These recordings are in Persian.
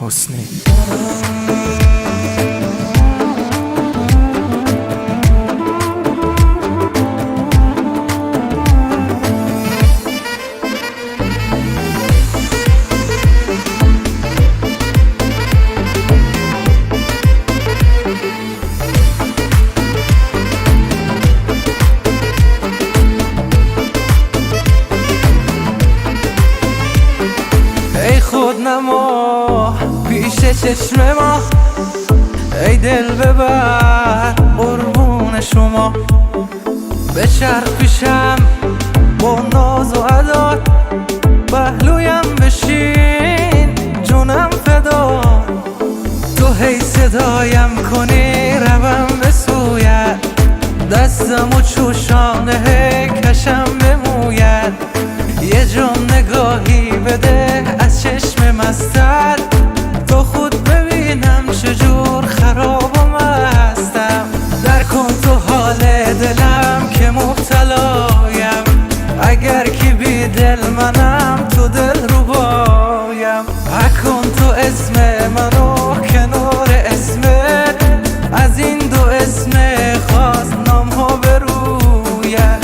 حسنی. ای خودنما پیش چشم ما، ای دل ببر قربون شما. بچرخ پیشم با ناز و عداد، پهلویم بشین جونم فدا. تو هی صدایم کنی روم به سویت، دستم و چوشانه هی کشم به مویت. یه جام نگاهی بده از چشم مستت، تو خود ببینم چجور خراب و مستم. در کن تو حال دلم که مبتلایم، اگر که بی دل منم تو دل رو بایم. کن تو اسم منو کنار اسمت، از این دو اسم خاص نام ها بروید.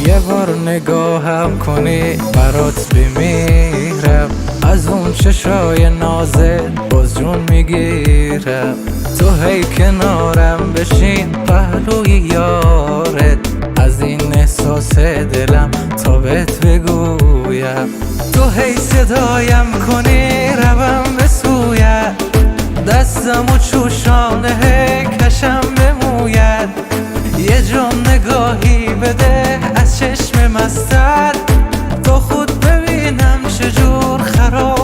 یه بار نگاهم کنی برات بمیرم، از اون چشای نازت باز جون میگیرم. تو هی کنارم بشین پهلوی یارت، از این احساس دلم تا بهت بگویم. تو هی صدایم کنی روم به سویت، دستم و چوشانه هی کشم به مویت. یه جام نگاهی بده از چشم مستت، تو خود ببینم چجور خراب